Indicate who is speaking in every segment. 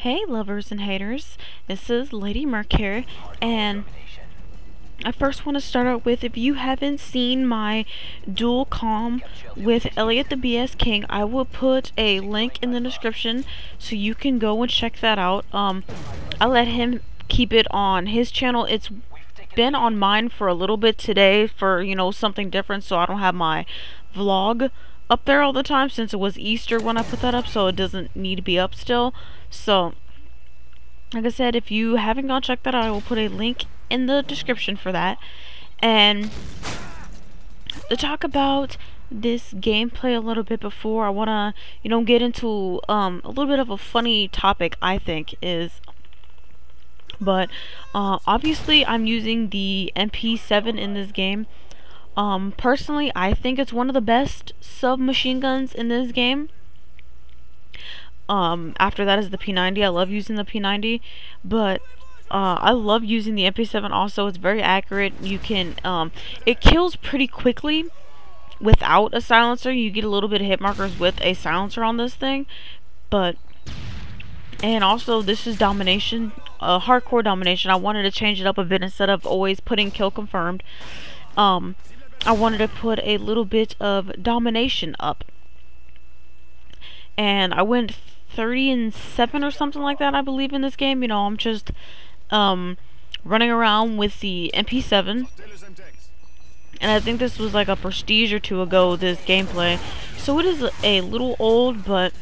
Speaker 1: Hey lovers and haters, this is Lady Merc here, and I first want to start out with, if you haven't seen my dual comm with Elliot the BS King, I will put a link in the description so you can go and check that out. I let him keep it on his channel. It's been on mine for a little bit today for, something different, so I don't have my vlog up there all the time since it was Easter when I put that up, so it doesn't need to be up still. So like I said, if you haven't gone check that out, I will put a link in the description for that. And to talk about this gameplay a little bit before I want to, get into a little bit of a funny topic, I think, is... But obviously I'm using the MP7 in this game. Personally, I think it's one of the best submachine guns in this game. After that is the P90. I love using the P90, but I love using the MP7 also. It's very accurate. You can, it kills pretty quickly without a silencer. You get a little bit of hit markers with a silencer on this thing, but, and also this is domination, hardcore domination. I wanted to change it up a bit instead of always putting kill confirmed. I wanted to put a little bit of domination up, and I went 30-7 or something like that, I believe, in this game. I'm just running around with the MP7, and I think this was like a prestige or two ago, this gameplay, so it is a little old, but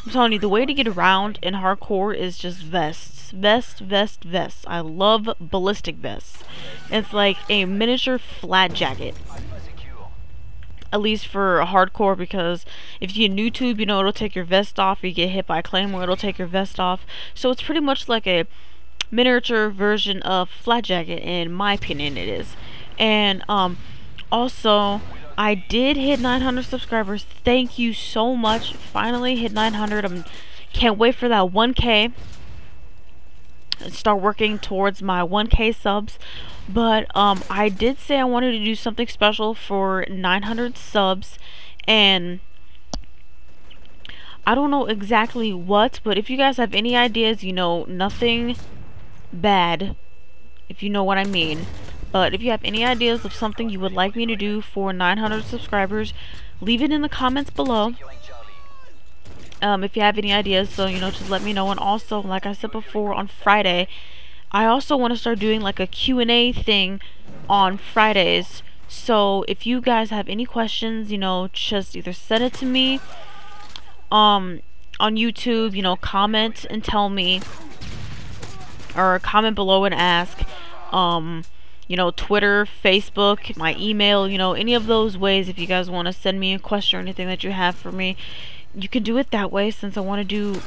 Speaker 1: I'm telling you, the way to get around in hardcore is just vests. Vests. I love ballistic vests. It's like a miniature flat jacket, at least for hardcore, because if you YouTube, it'll take your vest off. If you get hit by a claymore, it'll take your vest off. So it's pretty much like a miniature version of flat jacket, in my opinion it is. And also, I did hit 900 subscribers. Thank you so much. Finally hit 900. Can't wait for that 1K. Start working towards my 1K subs. But I did say I wanted to do something special for 900 subs, and I don't know exactly what, but if you guys have any ideas, nothing bad, if you know what I mean, but if you have any ideas of something you would like me to do for 900 subscribers, leave it in the comments below. If you have any ideas, so just let me know. And also, like I said before, on Friday I also want to start doing like a Q&A thing on Fridays. So if you guys have any questions, just either send it to me on YouTube, comment and tell me, or comment below and ask. Twitter, Facebook, my email, any of those ways. If you guys want to send me a question or anything that you have for me, you can do it that way, since I want to do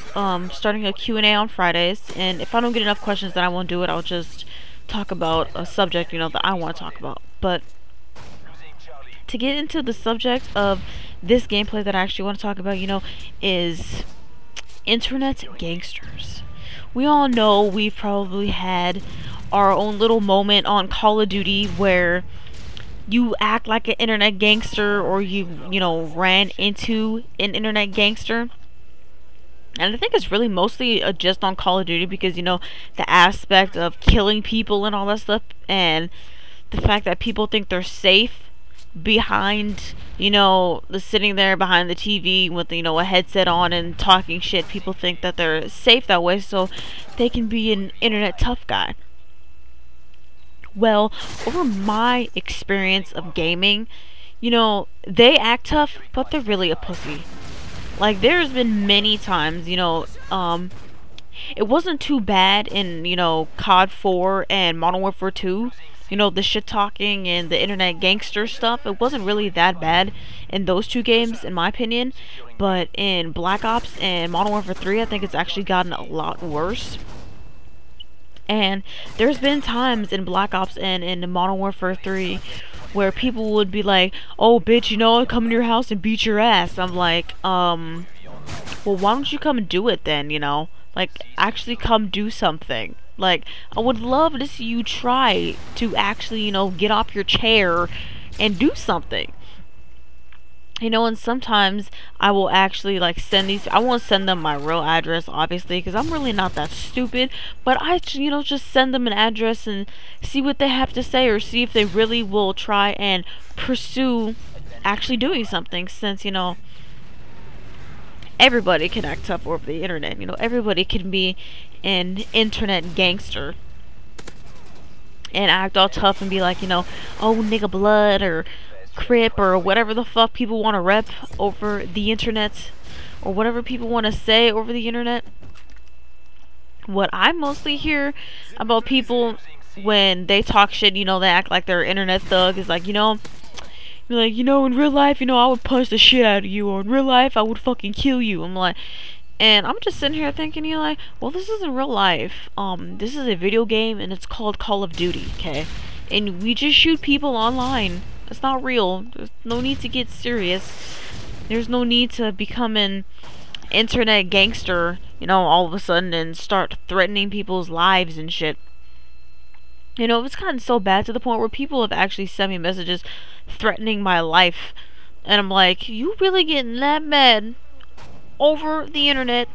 Speaker 1: starting a Q&A on Fridays. And if I don't get enough questions, then I won't do it. I'll just talk about a subject that I want to talk about. But to get into the subject of this gameplay that I actually want to talk about, is internet gangsters. We all know we've probably had our own little moment on Call of Duty where you act like an internet gangster, or you ran into an internet gangster. And I think it's really mostly just on Call of Duty, because the aspect of killing people and all that stuff, and the fact that people think they're safe behind the sitting there behind the TV with a headset on and talking shit. People think that they're safe that way, so they can be an internet tough guy. Well, over my experience of gaming, they act tough, but they're really a pussy. Like, there's been many times, it wasn't too bad in, COD 4 and Modern Warfare 2, the shit talking and the internet gangster stuff. It wasn't really that bad in those two games, in my opinion. But in Black Ops and Modern Warfare 3, I think it's actually gotten a lot worse. And there's been times in Black Ops and in Modern Warfare 3 where people would be like, "Oh, bitch, I'd come to your house and beat your ass." I'm like, well, why don't you come and do it then, Like, actually come do something. Like, I would love to see you try to actually, get off your chair and do something. You know, and sometimes I will actually like send these. I won't send them my real address, obviously, because I'm really not that stupid. But I, you know, just send them an address and see what they have to say, or see if they really will try and pursue actually doing something. Since, you know, everybody can act tough over the internet. You know, everybody can be an internet gangster and act all tough and be like, you know, oh, nigga blood, or crip, or whatever the fuck people want to rep over the internet, or whatever people want to say over the internet. What I mostly hear about people when they talk shit, you know, they act like they're internet thug, is like, you know, you're like, you know, in real life, you know, I would punch the shit out of you, or in real life, I would fucking kill you. I'm like, and I'm just sitting here thinking, you know, like, well, this isn't real life. This is a video game, and it's called Call of Duty, okay? And we just shoot people online. It's not real. There's no need to get serious. There's no need to become an internet gangster, you know, all of a sudden and start threatening people's lives and shit. You know, it's gotten so bad to the point where people have actually sent me messages threatening my life. And I'm like, you really getting that mad over the internet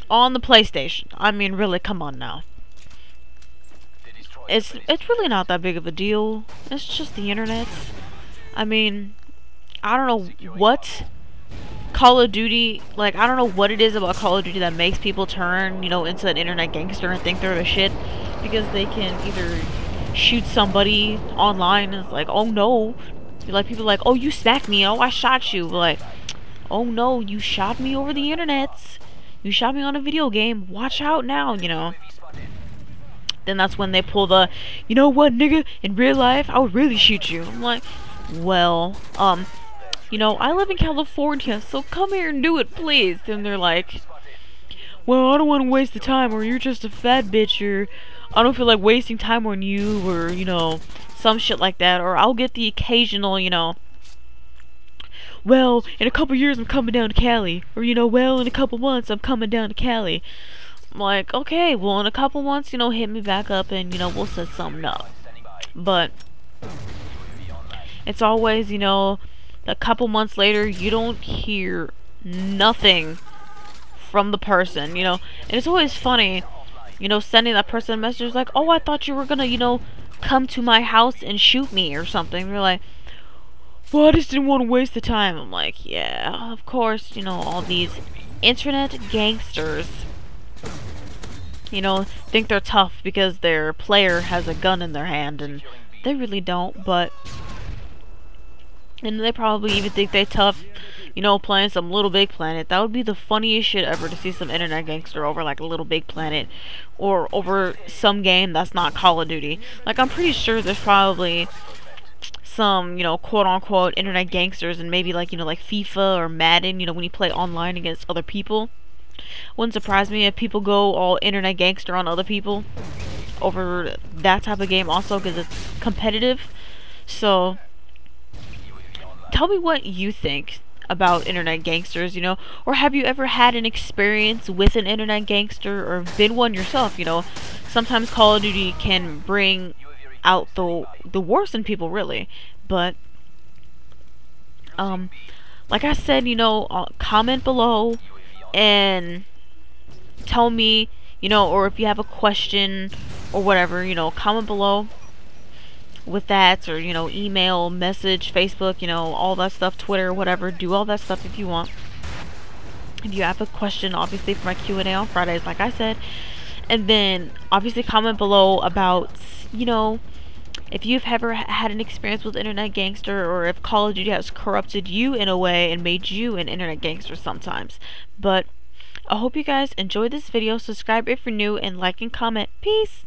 Speaker 1: on the PlayStation? I mean, really, come on now. It's really not that big of a deal. It's just the internet. I mean, I don't know what Call of Duty, like, I don't know what it is about Call of Duty that makes people turn, you know, into an internet gangster and think they're the shit, because they can either shoot somebody online and it's like, oh no, like, people are like, oh, you smacked me, oh, I shot you, like, oh no, you shot me over the internet, you shot me on a video game, watch out now, you know. Then that's when they pull the, you know what, nigga, in real life, I would really shoot you. I'm like, well, you know, I live in California, so come here and do it, please. Then they're like, well, I don't want to waste the time, or you're just a fat bitch, or I don't feel like wasting time on you, or, you know, some shit like that. Or I'll get the occasional, you know, well, in a couple years I'm coming down to Cali, or, you know, well, in a couple months I'm coming down to Cali. I'm like, okay, well, in a couple months, you know, hit me back up and, you know, we'll set something up. But it's always, you know, a couple months later, you don't hear nothing from the person, you know. And it's always funny, you know, sending that person a message like, oh, I thought you were gonna, you know, come to my house and shoot me or something. They're like, well, I just didn't want to waste the time. I'm like, yeah, of course, you know, all these internet gangsters, you know, think they're tough because their player has a gun in their hand, and they really don't. But and they probably even think they tough, you know, playing some Little Big Planet. That would be the funniest shit ever, to see some internet gangster over like a Little Big Planet, or over some game that's not Call of Duty. Like, I'm pretty sure there's probably some, you know, quote-unquote internet gangsters and maybe like, you know, like FIFA or Madden, you know, when you play online against other people. Wouldn't surprise me if people go all internet gangster on other people over that type of game also, because it's competitive. So tell me what you think about internet gangsters, you know, or have you ever had an experience with an internet gangster, or been one yourself? You know, sometimes Call of Duty can bring out the worst in people, really. But like I said, you know, comment below and tell me, you know, or if you have a question or whatever, you know, comment below with that, or, you know, email, message, Facebook, you know, all that stuff, Twitter, whatever. Do all that stuff if you want. If you have a question, obviously, for my Q&A on Fridays, like I said. And then obviously comment below about, you know, if you've ever had an experience with internet gangster, or if Call of Duty has corrupted you in a way and made you an internet gangster sometimes. But I hope you guys enjoyed this video. Subscribe if you're new, and like and comment. Peace!